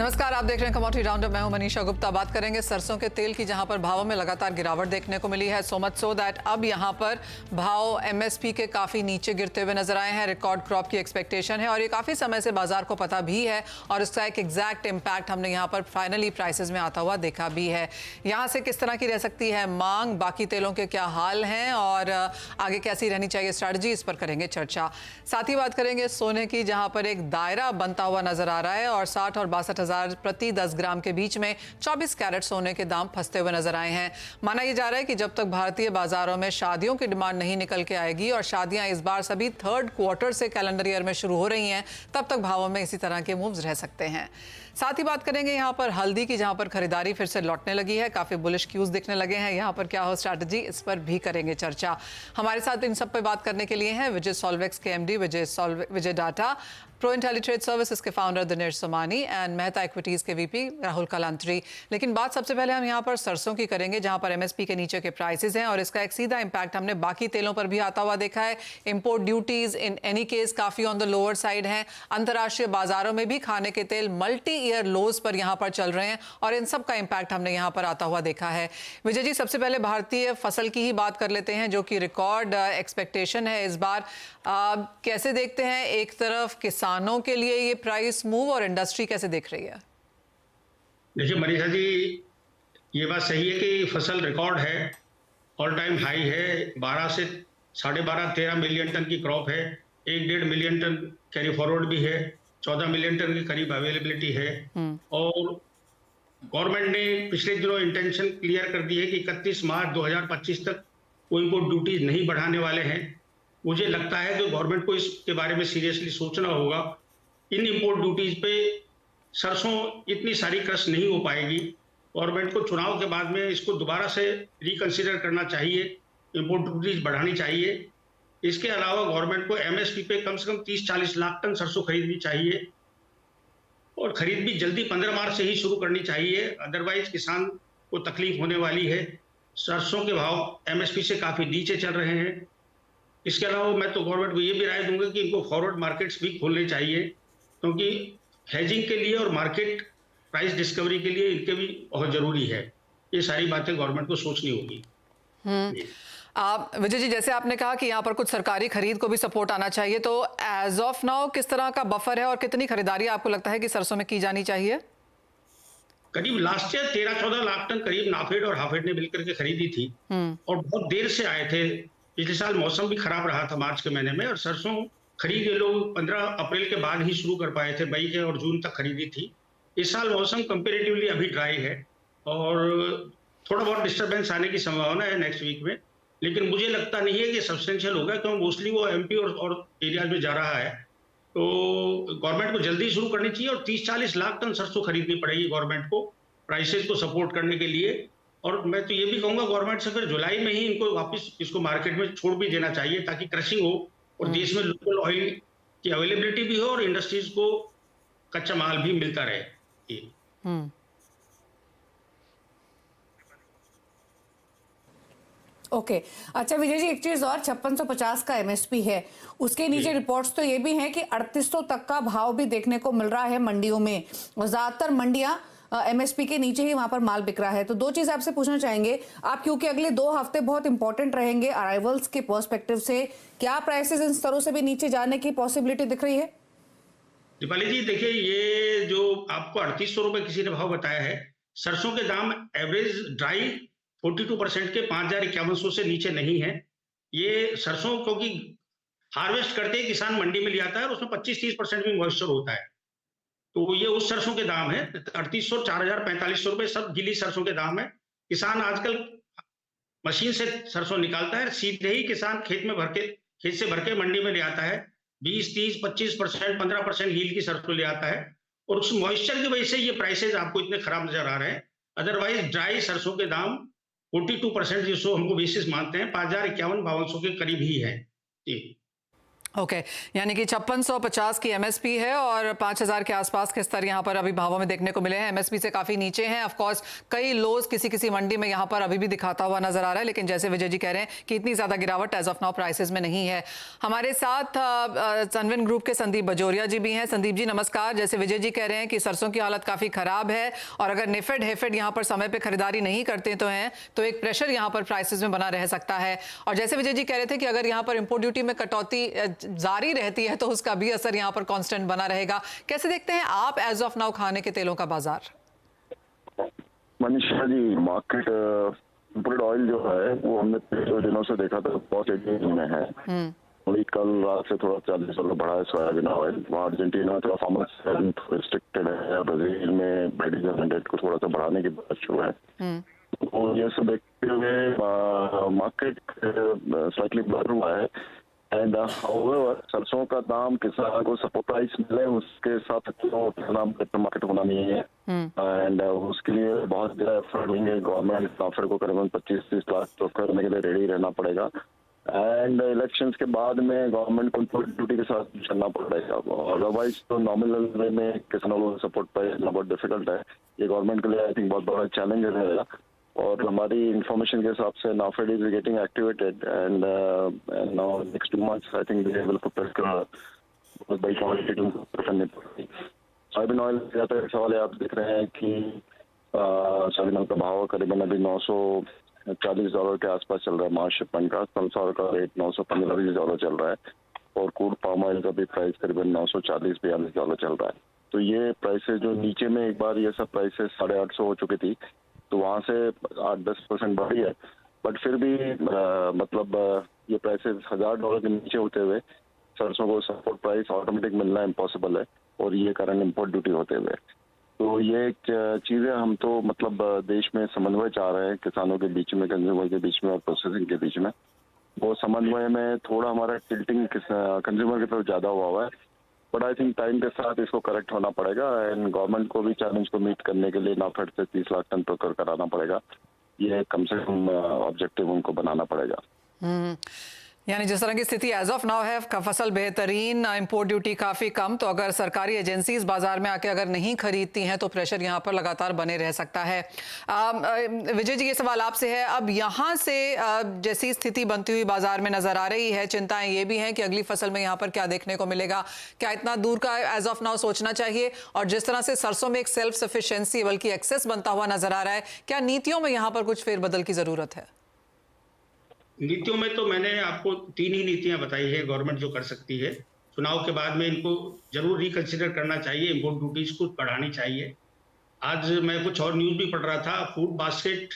नमस्कार, आप देख रहे हैं कमोडिटी राउंडअप। मैं हूं मनीषा गुप्ता। बात करेंगे सरसों के तेल की, जहां पर भावों में लगातार गिरावट देखने को मिली है। सो मच सो दैट अब यहां पर भाव एमएसपी के काफ़ी नीचे गिरते हुए नजर आए हैं। रिकॉर्ड क्रॉप की एक्सपेक्टेशन है और ये काफ़ी समय से बाजार को पता भी है और इसका एक एग्जैक्ट इम्पैक्ट हमने यहाँ पर फाइनली प्राइसेस में आता हुआ देखा भी है। यहाँ से किस तरह की रह सकती है मांग, बाकी तेलों के क्या हाल हैं और आगे कैसी रहनी चाहिए स्ट्रैटेजी, इस पर करेंगे चर्चा। साथ ही बात करेंगे सोने की, जहाँ पर एक दायरा बनता हुआ नजर आ रहा है और 60 और 62 हजार प्रति 10 ग्राम के बीच में 24 कैरेट सोने के दाम फंसते हुए नजर आए हैं। माना यह जा रहा है कि जब तक भारतीय बाजारों में शादियों की डिमांड नहीं निकल के आएगी और शादियां इस बार सभी थर्ड क्वार्टर से कैलेंडर ईयर में शुरू हो रही हैं, तब तक भावों में इसी तरह के मूव्स रह सकते हैं। साथ ही बात करेंगे यहाँ पर हल्दी की, जहाँ पर खरीदारी फिर से लौटने लगी है, काफी बुलिश क्यूज दिखने लगे हैं। यहाँ पर क्या हो स्ट्रैटेजी, इस पर भी करेंगे चर्चा। हमारे साथ इन सब पे बात करने के लिए हैं विजय सॉल्वेक्स के एमडी विजय डाटा, प्रो इंटेलीट्रेड सर्विसेज के founder Dinesh Somani and Mehta equities के वीपी राहुल कलांत्री। लेकिन बात सबसे पहले हम यहाँ पर सरसों की करेंगे, जहाँ पर एमएसपी के नीचे के प्राइसेस हैं और इसका एक सीधा इंपैक्ट हमने बाकी तेलों पर भी आता हुआ देखा है। Import duties in any case काफी ऑन द लोअर साइड हैं। अंतर्राष्ट्रीय बाजारों में भी खाने के तेल मल्टी ईयर लोज पर यहाँ पर चल रहे हैं और इन सब का इंपैक्ट हमने यहाँ पर आता हुआ देखा है। विजय जी, सबसे पहले भारतीय फसल की ही बात कर लेते हैं, जो कि रिकॉर्ड एक्सपेक्टेशन है इस बार। कैसे देखते हैं, एक तरफ किसानों के लिए ये प्राइस मूव और इंडस्ट्री कैसे देख रही है? देखिए मनीषा जी, ये बात सही है कि फसल रिकॉर्ड है, ऑल टाइम हाई है। 12 से 12.5-13 मिलियन टन की क्रॉप है। 1-1.5 मिलियन टन कैरी फॉरवर्ड भी है। 14 मिलियन टन के करीब अवेलेबिलिटी है। और गवर्नमेंट ने पिछले दिनों इंटेंशन क्लियर कर दी है कि 31 मार्च 2025 तक कोई इम्पोर्ट ड्यूटीज नहीं बढ़ाने वाले हैं। मुझे लगता है कि गवर्नमेंट को इसके बारे में सीरियसली सोचना होगा। इन इम्पोर्ट ड्यूटीज पे सरसों इतनी सारी क्रश नहीं हो पाएगी। गवर्नमेंट को चुनाव के बाद में इसको दोबारा से रिकंसिडर करना चाहिए, इम्पोर्ट ड्यूटीज बढ़ानी चाहिए। इसके अलावा गवर्नमेंट को एमएसपी पे कम से कम 30-40 लाख टन सरसों खरीदनी चाहिए और खरीद भी जल्दी 15 मार्च से ही शुरू करनी चाहिए, अदरवाइज किसान को तकलीफ होने वाली है। सरसों के भाव एमएसपी से काफी नीचे चल रहे हैं। इसके अलावा मैं तो गवर्नमेंट को ये भी राय दूंगा कि इनको फॉरवर्ड मार्केट्स भी खोलने चाहिए, क्योंकि हेजिंग के लिए और मार्केट प्राइस डिस्कवरी के लिए इनके भी बहुत जरूरी है। ये सारी बातें गवर्नमेंट को सोचनी होगी। विजय जी, जैसे आपने कहा कि यहाँ पर कुछ सरकारी खरीद को भी सपोर्ट आना चाहिए, तो एज ऑफ नाउ किस तरह का बफर है और कितनी खरीदारी आपको लगता है कि सरसों में की जानी चाहिए? करीब लास्ट ईयर 13-14 लाख टन करीब नाफेड और हाफेड ने मिलकर के खरीदी थी और बहुत देर से आए थे। पिछले साल मौसम भी खराब रहा था मार्च के महीने में, और सरसों खरीद ये लोग 15 अप्रैल के बाद ही शुरू कर पाए थे। मई के और जून तक खरीदी थी। इस साल मौसम कंपेरेटिवली अभी ड्राई है और थोड़ा बहुत डिस्टर्बेंस आने की संभावना है नेक्स्ट वीक में, लेकिन मुझे लगता नहीं है कि सब्सटेंशियल होगा, क्योंकि मोस्टली वो एमपी और एरियाज में जा रहा है। तो गवर्नमेंट को जल्दी शुरू करनी चाहिए और 30-40 लाख टन सरसों खरीदनी पड़ेगी गवर्नमेंट को प्राइसेस को सपोर्ट करने के लिए। और मैं तो ये भी कहूंगा गवर्नमेंट से फिर जुलाई में ही इनको वापस इसको मार्केट में छोड़ भी देना चाहिए, ताकि क्रशिंग हो और देश में लोकल ऑयल की अवेलेबिलिटी भी हो और इंडस्ट्रीज को कच्चा माल भी मिलता रहे। ओके अच्छा विजय जी, एक चीज और, 5650 का एमएसपी है, उसके नीचे रिपोर्ट्स तो ये भी हैं कि 3800 तक का भाव भी देखने को मिल रहा है मंडियों में, और ज्यादातर मंडियां एमएसपी के नीचे ही वहां पर माल बिक रहा है। तो दो चीज आपसे पूछना चाहेंगे आप, क्योंकि अगले 2 हफ्ते बहुत इंपॉर्टेंट रहेंगे अराइवल्स के पर्सपेक्टिव से, क्या प्राइसेस इन स्तरों से भी नीचे जाने की पॉसिबिलिटी दिख रही है? दीपाली जी, देखिए ये जो आपको 3800 रुपए किसी ने भाव बताया है, सरसों के दाम एवरेज ड्राई 42% के 5051 से नीचे नहीं है। ये सरसों क्योंकि हार्वेस्ट करते ही किसान मंडी में ले आता है और उसमें 25-30% भी मॉइस्चर होता है, तो ये उस सरसों के दाम है। 3800, 4000-4500 रुपए सब गीली सरसों के दाम है। किसान आजकल मशीन से सरसों निकालता है, सीधे ही किसान खेत से भर के मंडी में ले आता है। 20-30-25%, 15% हील की सरसों ले आता है और उस मॉइस्चर की वजह से ये प्राइसेज आपको इतने खराब नजर आ रहे हैं। अदरवाइज ड्राई सरसों के दाम 42% जिसको हमको बेसिस मानते हैं 5051-5200 के करीब ही है। ओके यानी कि 5650 की एमएसपी है और 5000 के आसपास के स्तर यहाँ पर अभी भावों में देखने को मिले हैं। एमएसपी से काफी नीचे हैं। ऑफ कोर्स कई लोज किसी मंडी में यहाँ पर अभी भी दिखाता हुआ नजर आ रहा है, लेकिन जैसे विजय जी कह रहे हैं कि इतनी ज्यादा गिरावट एज ऑफ नाउ प्राइसेस में नहीं है। हमारे साथ सनविन ग्रुप के संदीप बजोरिया जी भी हैं। संदीप जी नमस्कार। जैसे विजय जी कह रहे हैं कि सरसों की हालत काफी खराब है और अगर निफेड हेफेड यहाँ पर समय पर खरीदारी नहीं करते तो एक प्रेशर यहाँ पर प्राइसेस में बना रह सकता है। और जैसे विजय जी कह रहे थे कि अगर यहाँ पर इंपोर्ट ड्यूटी में कटौती जारी रहती है तो उसका भी असर यहां पर कांस्टेंट बना रहेगा। कैसे देखते हैं आप एज ऑफ नाउ खाने के तेलों का बाजार? Manisha ji, market imported oil जो है वो हमने पिछले दिनों से देखा था बहुत एडवांस में है। वही कल रात से थोड़ा $40 बढ़ा है सोयाबीन ऑयल। वहाँ अर्जेंटीना थोड़ा फार्मर्स रिस्ट्रिक्टेड है, ब्राजील में बायोडीजल मैंडेट को थोड़ा सा बढ़ाने की बात शुरू है। तो ये सब देखते हुए मार्केट स्लाइटली बढ़ हुआ है। एंड हाउएवर सरसों का दाम किसान को सपोर्ट प्राइस मिले उसके साथ नाम मार्केट होना नहीं है। एंड उसके लिए बहुत ज्यादा एफर्ट होंगे। गवर्नमेंट नाफेड को करीबन 25-30 लाख तो करने के लिए रेडी रहना पड़ेगा। एंड इलेक्शंस के बाद में गवर्नमेंट को इंपोर्ट ड्यूटी के साथ चलना पड़ेगा। अदरवाइज तो नॉमिनल वे में किसानों को सपोर्ट प्राइस देना बहुत डिफिकल्ट है। ये गवर्नमेंट के लिए आई थिंक बहुत बड़ा चैलेंज रहेगा। और हमारी इंफॉर्मेशन के हिसाब से NAFED is getting activated and now next 2 months I think they will बहुत बड़ी क्वालिटी करनी पड़ेगी। सोयाबीन ऑयल ज्यादा सवाल आप देख रहे हैं कि सोयाबीन ऑयल का भाव करीबन अभी $940 के आसपास चल रहा है मार्च शिपमेंट का। सनफ्लावर का रेट $915 चल रहा है और क्रूड पाम ऑयल का भी प्राइस करीबन $940-42 चल रहा है। तो ये प्राइसेस जो नीचे में एक बार ये सब प्राइसेस 850 हो चुकी थी तो वहाँ से 8-10% बढ़ी है। बट फिर भी मतलब ये प्राइसेस $1000 के नीचे होते हुए सरसों को सपोर्ट प्राइस ऑटोमेटिक मिलना इम्पॉसिबल है और ये कारण इम्पोर्ट ड्यूटी होते हुए। तो ये चीज़ें हम तो मतलब देश में समन्वय चाह रहे हैं किसानों के बीच में, कंज्यूमर के बीच में और प्रोसेसिंग के बीच में। वो समन्वय में थोड़ा हमारा टिल्टिंग कंज्यूमर की तरफ ज़्यादा हुआ है। बट आई थिंक टाइम के साथ इसको करेक्ट होना पड़ेगा एंड गवर्नमेंट को भी चैलेंज को मीट करने के लिए नाफेड से 30 लाख टन प्रोक्योर कराना पड़ेगा। ये कम से कम ऑब्जेक्टिव उनको बनाना पड़ेगा। यानी जिस तरह की स्थिति एज ऑफ नाउ है, फसल बेहतरीन, इंपोर्ट ड्यूटी काफ़ी कम, तो अगर सरकारी एजेंसीज बाजार में आके अगर नहीं खरीदती हैं तो प्रेशर यहाँ पर लगातार बने रह सकता है। विजय जी ये सवाल आपसे है, अब यहाँ से जैसी स्थिति बनती हुई बाजार में नजर आ रही है, चिंताएं ये भी हैं कि अगली फसल में यहाँ पर क्या देखने को मिलेगा। क्या इतना दूर का एज ऑफ नाउ सोचना चाहिए? और जिस तरह से सरसों में एक सेल्फ सफिशिएंसी बल्कि एक्सेस बनता हुआ नजर आ रहा है, क्या नीतियों में यहाँ पर कुछ फेरबदल की जरूरत है? नीतियों में तो मैंने आपको 3 ही नीतियां बताई है गवर्नमेंट जो कर सकती है। चुनाव के बाद में इनको जरूर रिकंसिडर करना चाहिए, इंपोर्ट ड्यूटीज को बढ़ानी चाहिए। आज मैं कुछ और न्यूज भी पढ़ रहा था, फूड बास्केट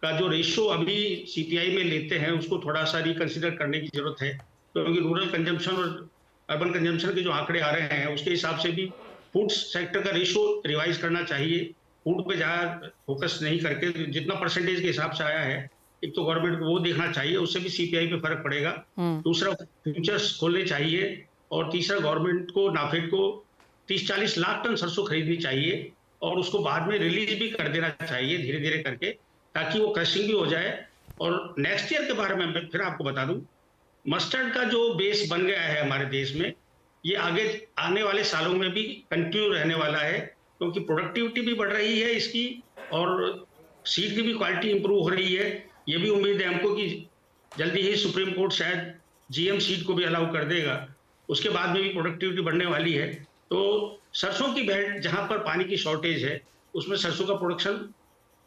का जो रेशो अभी सीपीआई में लेते हैं उसको थोड़ा सा रिकंसिडर करने की जरूरत है, क्योंकि रूरल कंजम्पशन और अर्बन कंजम्पशन के जो आंकड़े आ रहे हैं उसके हिसाब से भी फूड सेक्टर का रेशो रिवाइज करना चाहिए। फूड पे ज़्यादा फोकस नहीं करके जितना परसेंटेज के हिसाब से आया है, एक तो गवर्नमेंट को वो देखना चाहिए, उससे भी सीपीआई पे फर्क पड़ेगा। दूसरा फ्यूचर्स खोलने चाहिए और तीसरा गवर्नमेंट को नाफेड को 30-40 लाख टन सरसों खरीदनी चाहिए और उसको बाद में रिलीज भी कर देना चाहिए धीरे धीरे करके, ताकि वो क्रशिंग भी हो जाए। और नेक्स्ट ईयर के बारे में मैं फिर आपको बता दूं, मस्टर्ड का जो बेस बन गया है हमारे देश में, ये आगे आने वाले सालों में भी कंटिन्यू रहने वाला है, क्योंकि प्रोडक्टिविटी भी बढ़ रही है इसकी और सीड की भी क्वालिटी इंप्रूव हो रही है। ये भी उम्मीद है हमको कि जल्दी ही सुप्रीम कोर्ट शायद जीएम सीड को भी अलाउ कर देगा, उसके बाद में भी प्रोडक्टिविटी बढ़ने वाली है। तो सरसों की बेल्ट जहां पर पानी की शॉर्टेज है उसमें सरसों का प्रोडक्शन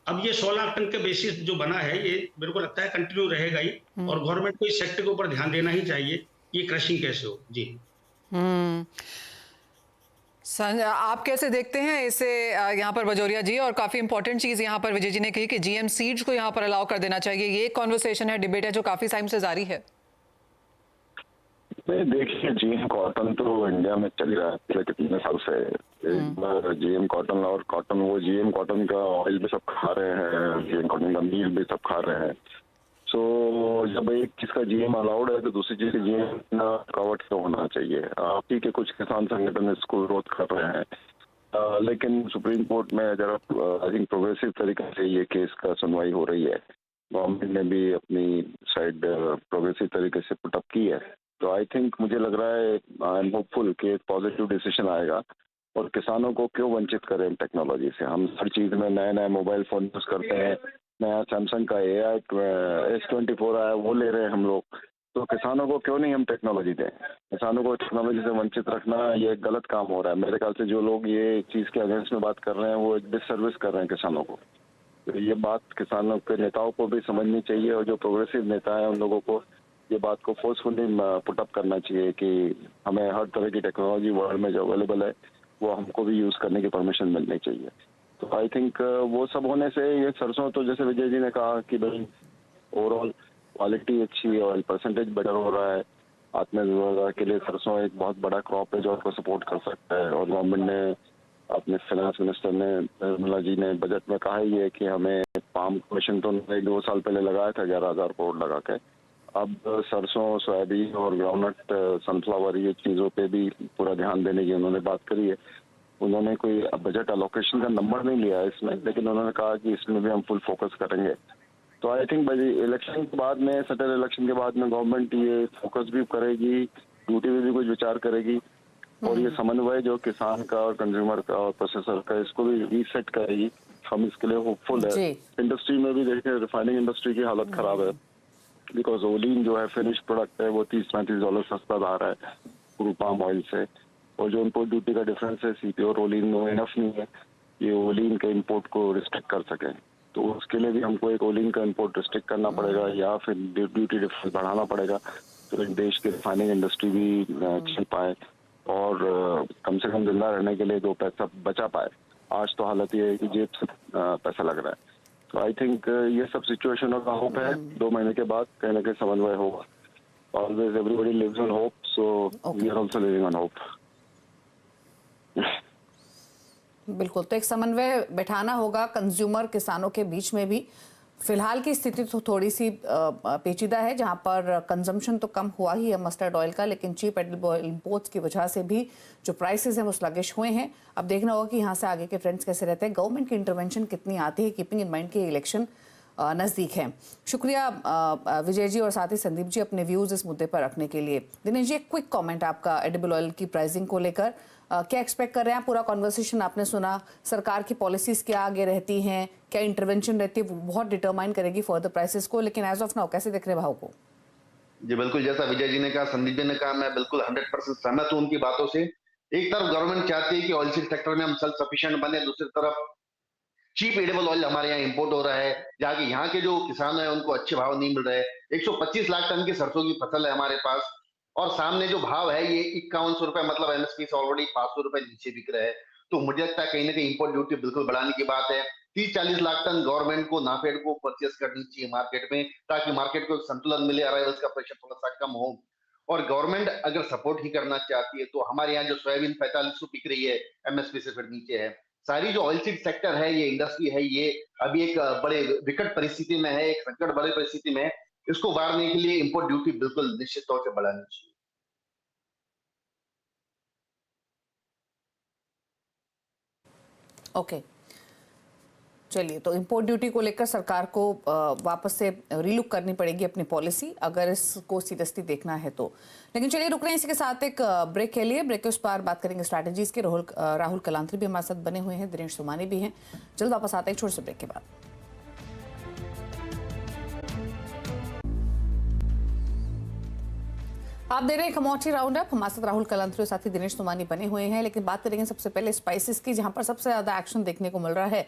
अब ये 100 लाख टन के बेसिस जो बना है ये मेरे को लगता है कंटिन्यू रहेगा ही, और गवर्नमेंट को इस सेक्टर के ऊपर ध्यान देना ही चाहिए ये क्रशिंग कैसे हो। जी आप कैसे देखते हैं इसे यहाँ पर बजोरिया जी? और काफी इंपॉर्टेंट चीज यहाँ पर विजय जी ने कही कि जीएम सीड्स को यहाँ पर अलाउ कर देना चाहिए। ये कॉन्वर्सेशन है, डिबेट है जो काफी टाइम से जारी है। देखिए, जीएम कॉटन तो इंडिया में चल रहा है पिछले कितने साल से। एक बार जीएम कॉटन और कॉटन, वो जीएम कॉटन का ऑयल भी सब खा रहे हैं, जीएम कॉटन का मील भी सब खा रहे हैं। सो जब एक चीज का जीएम अलाउड है तो दूसरी चीज का जीएम रुकावट तो होना चाहिए। आप ही के कुछ किसान संगठन इसको विरोध कर रहे हैं, लेकिन सुप्रीम कोर्ट में जरा आई थिंक प्रोग्रेसिव तरीके से ये केस का सुनवाई हो रही है। गवर्नमेंट ने भी अपनी साइड प्रोग्रेसिव तरीके से पुटअप की है तो आई थिंक मुझे लग रहा है, आई एम होपफुल कि एक पॉजिटिव डिसीजन आएगा। और किसानों को क्यों वंचित करें टेक्नोलॉजी से? हम हर चीज़ में नए नए मोबाइल फ़ोन यूज़ करते हैं, नया सैमसंग का S24 आया, वो ले रहे हैं हम लोग। तो किसानों को क्यों नहीं हम टेक्नोलॉजी दें? किसानों को टेक्नोलॉजी से वंचित रखना ये एक गलत काम हो रहा है। मेरे ख्याल से जो लोग ये चीज़ के अगेंस्ट में बात कर रहे हैं वो एक डिससर्विस कर रहे हैं किसानों को। तो ये बात किसानों के नेताओं को भी समझनी चाहिए, और जो प्रोग्रेसिव नेता हैं उन लोगों को ये बात को फोर्सफुली पुटअप करना चाहिए कि हमें हर तरह की टेक्नोलॉजी वर्ल्ड में जो अवेलेबल है वो हमको भी यूज़ करने की परमिशन मिलनी चाहिए। तो आई थिंक वो सब होने से ये सरसों, तो जैसे विजय जी ने कहा कि भाई ओवरऑल क्वालिटी अच्छी है, ऑयल परसेंटेज बेटर हो रहा है। आत्मनिर्भरता के लिए सरसों एक बहुत बड़ा क्रॉप है जो आपको सपोर्ट कर सकता है। और गवर्नमेंट ने, अपने फाइनेंस मिनिस्टर ने, निर्मला जी ने बजट में कहा ही है कि हमें पाम कमीशन तो 2 साल पहले लगाया था 11,000 करोड़ लगा के। अब सरसों, सोयाबीन और ग्राउंडनट, सनफ्लावर, ये चीज़ों पे भी पूरा ध्यान देने की उन्होंने बात करी है। उन्होंने कोई बजट अलोकेशन का नंबर नहीं लिया है इसमें, लेकिन उन्होंने कहा कि इसमें भी हम फुल फोकस करेंगे। तो आई थिंक भाई इलेक्शन के बाद में, सटल इलेक्शन के बाद में गवर्नमेंट ये फोकस भी करेगी, ड्यूटी में भी कुछ विचार करेगी, और ये समन्वय जो किसान का और कंज्यूमर का और प्रोसेसर का, इसको भी रीसेट करेगी। हम इसके लिए होपफुल है। इंडस्ट्री में भी देखें, रिफाइनिंग इंडस्ट्री की हालत खराब है, बिकॉज ओलिन जो है फिनिश प्रोडक्ट है वो $30-35 सस्ता आ रहा है क्रूड पाम ऑयल से। और जो इम्पोर्ट ड्यूटी का डिफरेंस है, सीपी और ओलिन में इनफ नहीं है ये ओलिन के इम्पोर्ट को रिस्ट्रिक्ट कर सके। तो उसके लिए भी हमको एक ओलिन का इम्पोर्ट रिस्ट्रिक्ट करना पड़ेगा, या फिर ड्यूटी डिफरेंस बढ़ाना पड़ेगा, तो एक देश की रिफाइनिंग इंडस्ट्री भी चल पाए और कम से कम जिंदा रहने के लिए 2 पैसा बचा पाए। आज तो हालत ये है कि जेब से पैसा लग रहा है। तो आई थिंक ये सब सिचुएशनों का होप है 2 महीने के बाद कहीं ना कहीं समन्वय होगा। Always everybody lives on hope, so we are also living on hope. बिल्कुल, तो एक समन्वय बैठाना होगा कंज्यूमर, किसानों के बीच में भी। फिलहाल की स्थिति तो थोड़ी सी पेचीदा है, जहां पर कंजम्पशन तो कम हुआ ही है मस्टर्ड ऑयल का, लेकिन चीप एडिबल ऑयल इंपोर्ट्स की वजह से भी जो प्राइसेस हैं वो स्लगिश हुए हैं। अब देखना होगा कि यहाँ से आगे के ट्रेंड्स कैसे रहते हैं, गवर्नमेंट की इंटरवेंशन कितनी आती है, कीपिंग इन माइंड कि इलेक्शन नज़दीक है। शुक्रिया विजय जी और साथ ही संदीप जी अपने व्यूज़ इस मुद्दे पर रखने के लिए। दिनेश जी, एक क्विक कमेंट आपका एडिबल ऑयल की प्राइसिंग को लेकर, क्या एक्सपेक्ट कर रहे हैं? पूरा कॉन्वर्सेशन आपने सुना, सरकार की पॉलिसीज क्या आगे रहती हैं, क्या इंटरवेंशन रहती है, वो बहुत डिटरमाइन करेगी फर्दर प्राइसेस को, लेकिन एज ऑफ नाउ कैसे देख रहे भाव को? जी बिल्कुल, जैसा विजय जी ने कहा, संदीप जी ने कहा, मैं बिल्कुल 100% सहमत हूं उनकी बातों से। एक तरफ गवर्नमेंट चाहती है कि ऑयल सीड सेक्टर में हम सेल्फ सफिशिएंट बने, दूसरी तरफ चीप एडिबल ऑयल हमारे यहाँ इंपोर्ट हो रहा है, जाके यहाँ के जो किसान है उनको अच्छे भाव नहीं मिल रहे। 125 लाख टन की सरसों की फसल है हमारे पास, और सामने जो भाव है ये 5100 रुपए, मतलब एमएसपी से ऑलरेडी 500 रुपए नीचे बिक रहे हैं। तो मुझे लगता है कहीं ना कहीं इंपोर्ट ड्यूटी बिल्कुल बढ़ाने की बात है। 30-40 लाख टन गवर्नमेंट को, नाफेड को परचेस करनी चाहिए मार्केट में, ताकि मार्केट को संतुलन मिले, अराइवल्स का प्रेशर थोड़ा सा कम हो। और गवर्नमेंट अगर सपोर्ट ही करना चाहती है तो हमारे यहाँ जो सोयाबीन 4500 बिक रही है, एमएसपी से फिर नीचे है। सारी जो ऑयल सीड सेक्टर है, ये इंडस्ट्री है, ये अभी एक बड़े विकट परिस्थिति में है, एक संकट बड़े परिस्थिति में है। इसको उबारने के लिए इंपोर्ट ड्यूटी बिल्कुल निश्चित तौर से बढ़ानी चाहिए। ओके, चलिए, तो इंपोर्ट ड्यूटी को लेकर सरकार को वापस से रीलुक करनी पड़ेगी अपनी पॉलिसी, अगर इसको सीरियसली देखना है तो। लेकिन चलिए रुक रहे हैं इसी के साथ एक ब्रेक के लिए। ब्रेक के उस पार बात करेंगे स्ट्रैटेजीज के। राहुल कलांत्री भी हमारे साथ बने हुए हैं, दिनेश सोमानी भी हैं। जल्द वापस आते हैं छोटे से ब्रेक के बाद। आप दे रहे हैं कमोडिटी राउंड अप, हमारे साथ राहुल कलांत्री और साथी दिनेश सोमानी बने हुए हैं। लेकिन बात करेंगे सबसे पहले स्पाइसेस की, जहां पर सबसे ज्यादा एक्शन देखने को मिल रहा है।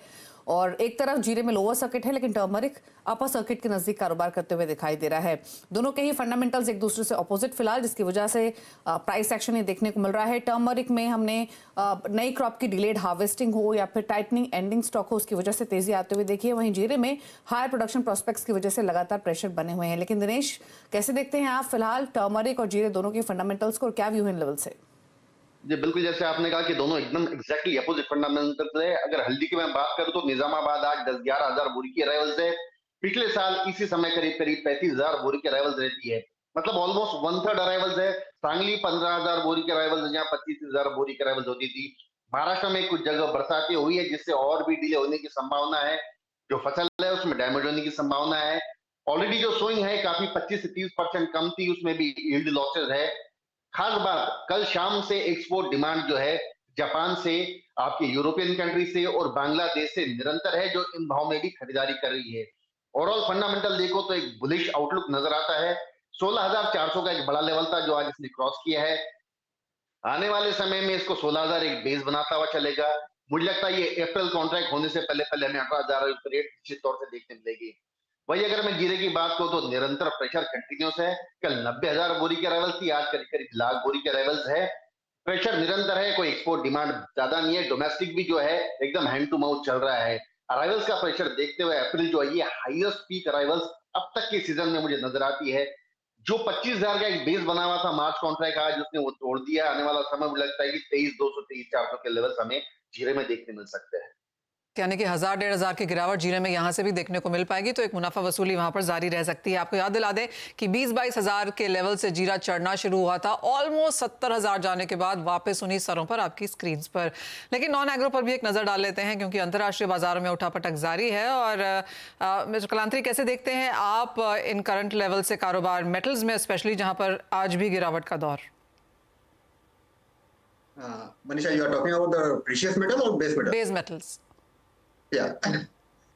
और एक तरफ जीरे में लोअर सर्किट है, लेकिन टर्मरिक अपर सर्किट के नजदीक कारोबार करते हुए दिखाई दे रहा है। दोनों के ही फंडामेंटल्स एक दूसरे से ऑपोजिट फिलहाल, जिसकी वजह से प्राइस एक्शन ही देखने को मिल रहा है। टर्मरिक में हमने नई क्रॉप की डिलेड हार्वेस्टिंग हो या फिर टाइटनिंग एंडिंग स्टॉक हो, उसकी वजह से तेजी आते हुए देखिए। वहीं जीरे में हायर प्रोडक्शन प्रोस्पेक्ट्स की वजह से लगातार प्रेशर बने हुए हैं। लेकिन दिनेश, कैसे देखते हैं आप फिलहाल टर्मरिक और जीरे दोनों के फंडामेंटल्स को, और क्या व्यू है इन लेवल से? जी बिल्कुल, जैसे आपने कहा कि दोनों एकदम एग्जैक्टली अपोजिट फंडामेंटल्स है। अगर हल्दी की मैं बात करूं तो निजामाबाद आज 10-11 हजार बोरी की अराइवल्स है। पिछले साल इसी समय करीब 35,000 बोरी की अराइवल्स रहती है, मतलब ऑलमोस्ट 1/3 अराइवल्स है। सांगली 15,000 बोरी की अराइवल्स, जहाँ 25,000 बोरी की अराइवल्स होती थी। महाराष्ट्र में कुछ जगह बरसातें हुई है, जिससे और भी डिले होने की संभावना है। जो फसल है उसमें डैमेज होने की संभावना है। ऑलरेडी जो सोइंग है काफी 25 से 30% कम थी, उसमें भी यील्ड लॉसेस है। खास बात, कल शाम से एक्सपोर्ट डिमांड जो है जापान से, आपके यूरोपियन कंट्री से और बांग्लादेश से निरंतर है, जो इन भाव में भी खरीदारी कर रही है। ओवरऑल फंडामेंटल देखो तो एक बुलिश आउटलुक नजर आता है। 16,400 का एक बड़ा लेवल था जो आज इसने क्रॉस किया है। आने वाले समय में इसको 16,000 एक बेस बनाता हुआ चलेगा। मुझे लगता है ये अप्रैल कॉन्ट्रैक्ट होने से पहले पहले हमें 18,000 रेट निश्चित तौर से देखने मिलेगी। वही अगर मैं जीरे की बात करूं तो निरंतर प्रेशर कंटिन्यूस है। कल 90,000 बोरी की अराइवल थी, आज करीब करीब लाख बोरी की अराइवल्स है। प्रेशर निरंतर है, कोई एक्सपोर्ट डिमांड ज्यादा नहीं है। डोमेस्टिक भी जो है एकदम हैंड टू माउथ चल रहा है। अराइवल्स का प्रेशर देखते हुए अप्रैल जो है ये हाईएस्ट पीक अराइवल्स अब तक के सीजन में मुझे नजर आती है। जो 25,000 का एक बेस बना हुआ था मार्च कॉन्ट्रैक्ट, आज उसने वो तोड़ दिया। आने वाला समय मुझे लगता है कि 23,200 23,400 के लेवल्स हमें जीरे में देखने मिल सकते हैं। यानी कि 1,000-1,500 की गिरावट जीरे में यहाँ से भी देखने को मिल पाएगी, तो एक मुनाफा वसूली वहाँ पर जारी रह सकती है। आपको याद दिला दें कि 20-22 हज़ार के लेवल से जीरा चढ़ना शुरू हुआ था, ऑलमोस्ट 70,000 जाने के बाद वापस उन्हीं स्तरों पर आपकी स्क्रीन पर। लेकिन नॉन एग्रो पर भी एक नज़र डाल लेते हैं, क्योंकि अंतर्राष्ट्रीय बाजारों में उठापटक जारी है। और मिस्टर कलांतरी, कैसे देखते हैं आप इन करंट लेवल से कारोबार मेटल्स में, स्पेशली जहाँ पर आज भी गिरावट का दौर? Manisha, you are talking about the precious metal और बेस मेटल? Base metals. या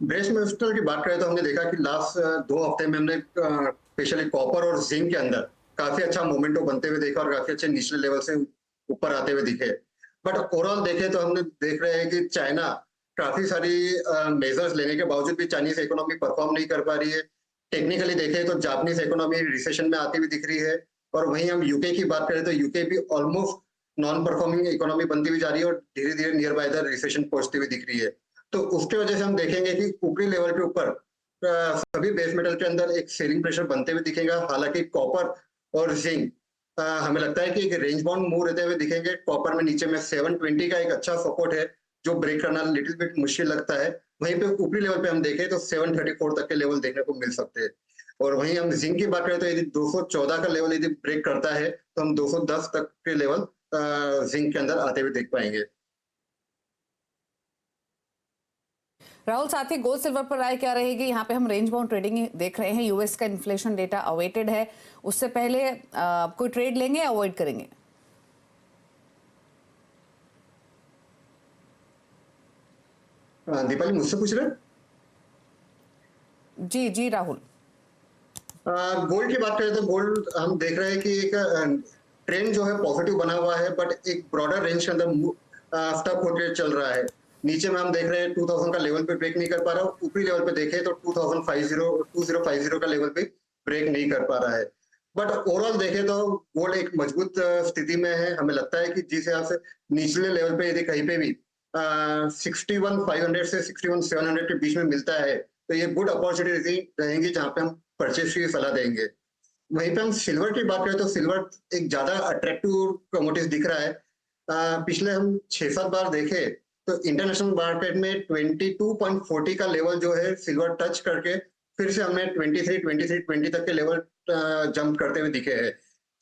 बेस मेटल की बात करें तो हमने देखा कि लास्ट 2 हफ्ते में हमने स्पेशली कॉपर और जिंक के अंदर काफी अच्छा मोमेंटो बनते हुए देखा और काफी अच्छे निचले लेवल से ऊपर आते हुए दिखे। बट ओवरऑल देखें तो हमने देख रहे हैं कि चाइना काफी सारी मेजर्स लेने के बावजूद भी चाइनीज इकोनॉमी परफॉर्म नहीं कर पा रही है। टेक्निकली देखें तो जापानीज इकोनॉमी रिसेशन में आती हुई दिख रही है। और वहीं हम यूके की बात करें तो यूके भी ऑलमोस्ट नॉन परफॉर्मिंग इकोनॉमी बनती हुई जा रही है और धीरे धीरे नियर बाय द रिसेशन पहुंचती हुई दिख रही है। तो उसकी वजह से हम देखेंगे कि ऊपरी लेवल के ऊपर सभी बेस मेटल के अंदर एक सेलिंग प्रेशर बनते हुए दिखेगा। हालांकि कॉपर और जिंक हमें लगता है कि एक रेंज बाउंड मूव रहते हुए दिखेंगे। कॉपर में नीचे में 720 का एक अच्छा सपोर्ट है जो ब्रेक करना लिटिल बिट मुश्किल लगता है। वहीं पे ऊपरी लेवल पे हम देखें तो 734 तक के लेवल देखने को मिल सकते हैं। और वहीं हम जिंक की बात करें तो यदि 214 का लेवल यदि ब्रेक करता है तो हम 210 तक के लेवल जिंक के अंदर आते हुए देख पाएंगे। राहुल, साथ ही गोल्ड सिल्वर पर राय क्या रहेगी? यहाँ पे हम रेंज बाउंड ट्रेडिंग देख रहे हैं। यूएस का इन्फ्लेशन डेटा अवेटेड है, उससे पहले कोई ट्रेड लेंगे या अवॉइड करेंगे? दीपाली मुझसे पूछ रहे? जी जी राहुल। गोल्ड की बात करें तो गोल्ड हम देख रहे हैं कि एक ट्रेंड जो है पॉजिटिव बना हुआ है, बट एक ब्रॉडर रेंज के अंदर स्टक होकर चल रहा है। नीचे में हम देख रहे हैं 2000 का लेवल पे ब्रेक नहीं कर पा रहा है। ऊपरी लेवल पे देखें तो 2050 का लेवल पे ब्रेक नहीं कर पा रहा है। बट ओवरऑल देखें तो गोल्ड एक मजबूत स्थिति में है। हमें लगता है कि जिस हिसाब से निचले लेवल पे यदि कहीं पे भी 61,500 से 61,700 के बीच में मिलता है तो ये गुड अपॉर्चुनिटी रहेंगी जहां पे हम परचेज की सलाह देंगे। वहीं पे हम सिल्वर की बात करें तो सिल्वर एक ज्यादा अट्रैक्टिव कमोडिटी दिख रहा है। पिछले हम 6-7 बार देखे तो इंटरनेशनल मार्केट में 22.40 का लेवल जो है सिल्वर टच करके फिर से हमने 23-20 तक के लेवल जंप करते हुए दिखे हैं।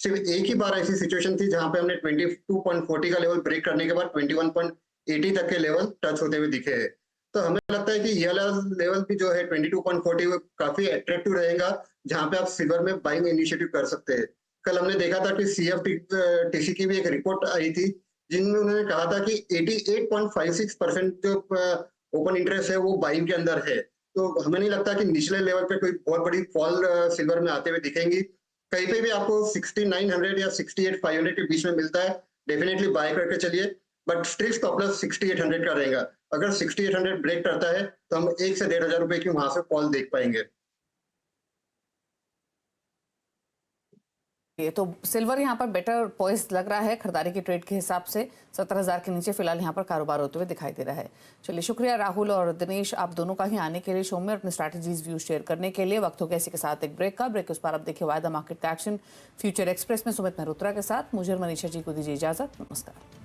सिर्फ एक ही बार ऐसी सिचुएशन थी जहां पे हमने 22.40 का लेवल ब्रेक करने के बाद 21.80 तक के लेवल टच होते हुए दिखे हैं। तो हमें लगता है कि ये लेवल भी जो है 22.40 वो काफी अट्रैक्टिव रहेगा, जहां पे आप सिल्वर में बाइंग इनिशिएटिव कर सकते हैं। कल हमने देखा था कि CFTC की भी एक रिपोर्ट आई थी जिनमें उन्होंने कहा था कि 88.56% जो ओपन इंटरेस्ट है वो बाइंग के अंदर है। तो हमें नहीं लगता कि निचले लेवल पे कोई बहुत बड़ी फॉल सिल्वर में आते हुए दिखेंगी। कहीं पे भी आपको 6900 या 68,500 के बीच में मिलता है, डेफिनेटली बाय करके चलिए, बट स्ट्रिक्ट स्टॉप लॉस 6800 का रहेगा। अगर 6800 ब्रेक करता है तो हम 1 से 1,500 रुपए की वहां से फॉल देख पाएंगे। ये तो सिल्वर यहाँ पर बेटर पॉइस लग रहा है खरीदारी की ट्रेड के हिसाब से। 70,000 के नीचे फिलहाल यहाँ पर कारोबार होते हुए दिखाई दे रहा है। चलिए, शुक्रिया राहुल और दिनेश, आप दोनों का ही आने के लिए शो में अपने स्ट्रैटेजीज व्यू शेयर करने के लिए। वक्त हो गया इसी के साथ एक ब्रेक का। ब्रेक उस पर आप देखिए वायदा मार्केट का एक्शन फ्यूचर एक्सप्रेस में सुमित मेहरोत्रा के साथ। मुझे और मनीषा जी को दीजिए इजाजत। नमस्कार।